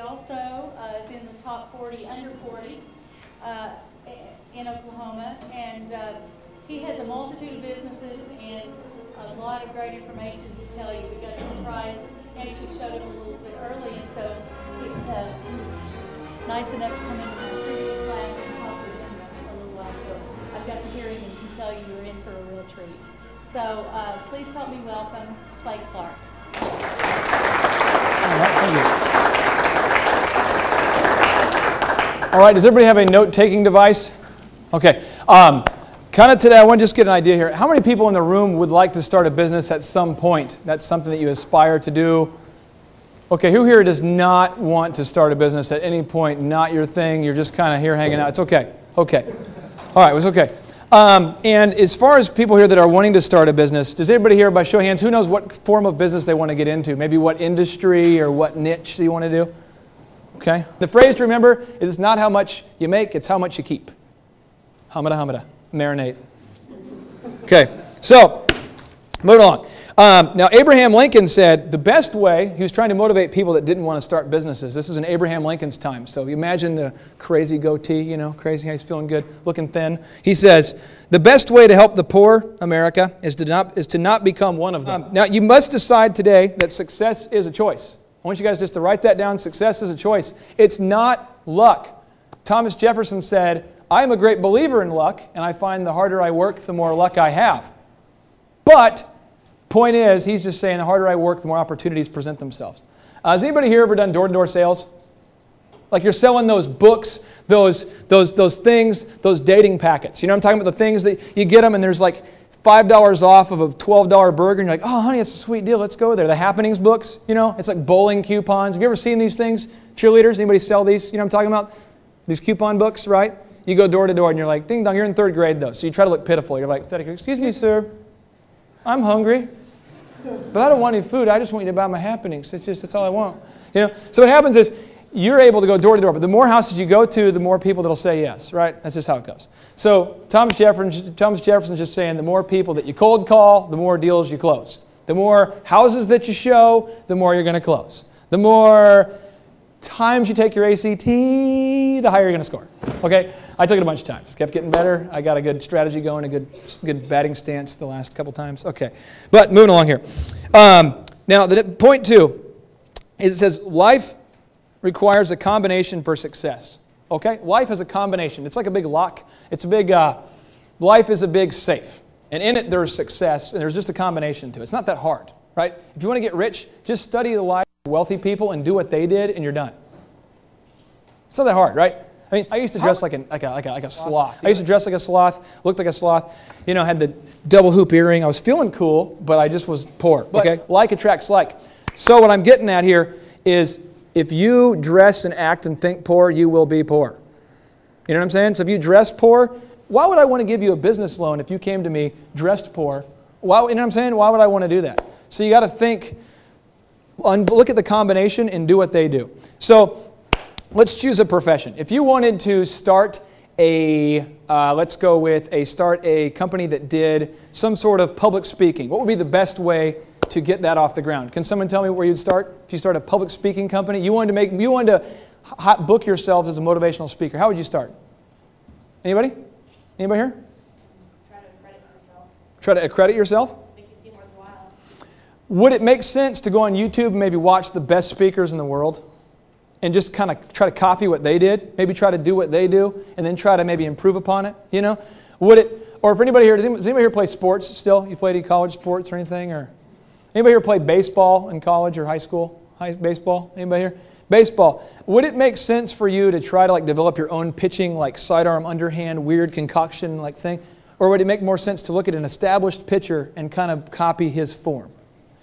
also is in the top 40, under 40 in Oklahoma, and he has a multitude of businesses and a lot of great information to tell you. We got a surprise. Actually showed him a little bit early, and so he was nice enough to come into the previous class and talk with him for a little while. So I've got to hear him and can tell you you're in for a real treat. So please help me welcome Clay Clark. All right, does everybody have a note-taking device? Okay. Kind of today, I want to just get an idea here. How many people in the room would like to start a business at some point? That's something that you aspire to do. Okay, who here does not want to start a business at any point? Not your thing. You're just kind of here hanging out. It's okay. Okay. All right, it was okay. And as far as people here that are wanting to start a business, does everybody here, by show of hands, who knows what form of business they want to get into? Maybe what industry or what niche do you want to do? Okay. The phrase to remember is not how much you make, it's how much you keep. Hamada, hamada. Marinate. Okay, so moving along. Now, Abraham Lincoln said the best way, he was trying to motivate people that didn't want to start businesses. This is in Abraham Lincoln's time. So you imagine the crazy goatee, you know, crazy, he's feeling good, looking thin. He says, the best way to help the poor, America, is to not become one of them. Now, you must decide today that success is a choice. I want you guys just to write that down. Success is a choice. It's not luck. Thomas Jefferson said, I am a great believer in luck, and I find the harder I work, the more luck I have. But, point is, he's just saying the harder I work, the more opportunities present themselves. Has anybody here ever done door-to-door sales? Like you're selling those books, those things, those dating packets. You know what I'm talking about? The things that you get them and there's like $5 off of a $12 burger, and you're like, oh, honey, it's a sweet deal. Let's go there. The Happenings books, you know, it's like bowling coupons. Have you ever seen these things? Cheerleaders, anybody sell these? You know what I'm talking about? These coupon books, right? You go door to door and you're like, ding dong, you're in 3rd grade though. So you try to look pitiful. You're like, excuse me, sir, I'm hungry, but I don't want any food. I just want you to buy my Happenings. That's all I want. You know. So what happens is you're able to go door to door, but the more houses you go to, the more people that'll say yes, right? That's just how it goes. So Thomas Jefferson's just saying the more people that you cold call, the more deals you close. The more houses that you show, the more you're going to close. The more times you take your ACT, the higher you're going to score. Okay? I took it a bunch of times. Just kept getting better. I got a good strategy going, a good batting stance the last couple times. Okay. But moving along here. Now, point 2 is it says life requires a combination for success. Okay? Life is a combination. It's like a big lock. It's a big, life is a big safe. And in it there's success, and there's just a combination to it. It's not that hard, right? If you want to get rich, just study the lives of wealthy people and do what they did, and you're done. It's not that hard, right? I mean, I used to dress like a sloth. I used to dress like a sloth, looked like a sloth, you know, had the double hoop earring. I was feeling cool, but I just was poor, okay? Like attracts like. So what I'm getting at here is if you dress and act and think poor, you will be poor. You know what I'm saying? So if you dress poor, why would I want to give you a business loan if you came to me dressed poor? Why, you know what I'm saying? Why would I want to do that? So you got to think, look at the combination and do what they do. So let's choose a profession. If you wanted to start let's go with start a company that did some sort of public speaking, what would be the best way to get that off the ground? Can someone tell me where you'd start? If you start a public speaking company, you wanted to book yourselves as a motivational speaker, how would you start? Anybody? Anybody here? Try to accredit yourself. Try to accredit yourself? Make you seem worthwhile. Would it make sense to go on YouTube and maybe watch the best speakers in the world and just kind of try to copy what they did? Maybe try to do what they do and then try to maybe improve upon it, you know? Would it, or if anybody here, does anybody here play sports still? You played any college sports or anything? Or anybody here play baseball in college or high school? Baseball? Anybody here? Baseball. Would it make sense for you to try to like develop your own pitching, like sidearm, underhand, weird concoction like thing? Or would it make more sense to look at an established pitcher and kind of copy his form?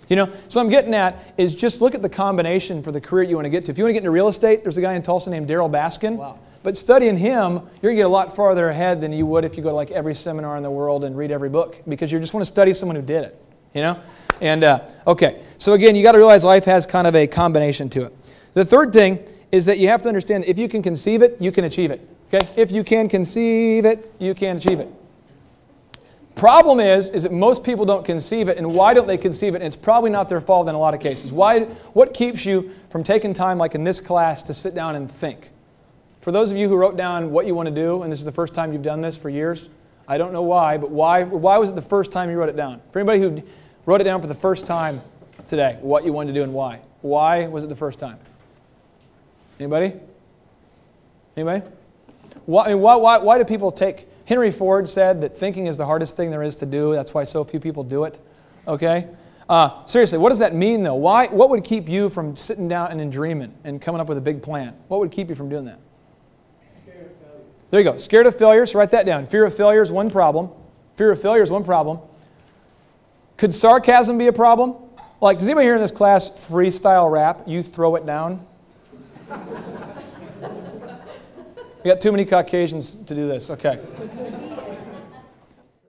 You know, so what I'm getting at is just look at the combination for the career you want to get to. If you want to get into real estate, there's a guy in Tulsa named Daryl Baskin. Wow. But studying him, you're going to get a lot farther ahead than you would if you go to like every seminar in the world and read every book, because you just want to study someone who did it, you know? And, okay, so again, you got to realize life has kind of a combination to it. The third thing is that you have to understand that if you can conceive it, you can achieve it. Okay? If you can conceive it, you can achieve it. Problem is that most people don't conceive it, and why don't they conceive it? And it's probably not their fault in a lot of cases. What keeps you from taking time, like in this class, to sit down and think? For those of you who wrote down what you want to do, and this is the first time you've done this for years, I don't know why, but why was it the first time you wrote it down? For anybody who wrote it down for the first time today, what you wanted to do and why. Why was it the first time? Anybody? Anybody? Why do people take... Henry Ford said that thinking is the hardest thing there is to do. That's why so few people do it. Okay? Seriously, what does that mean, though? What would keep you from sitting down and dreaming and coming up with a big plan? What would keep you from doing that? Scared of failure. There you go. Scared of failure. So write that down. Fear of failure is one problem. Fear of failure is one problem. Could sarcasm be a problem? Like, does anybody here in this class freestyle rap? You throw it down? We got too many Caucasians to do this. Okay.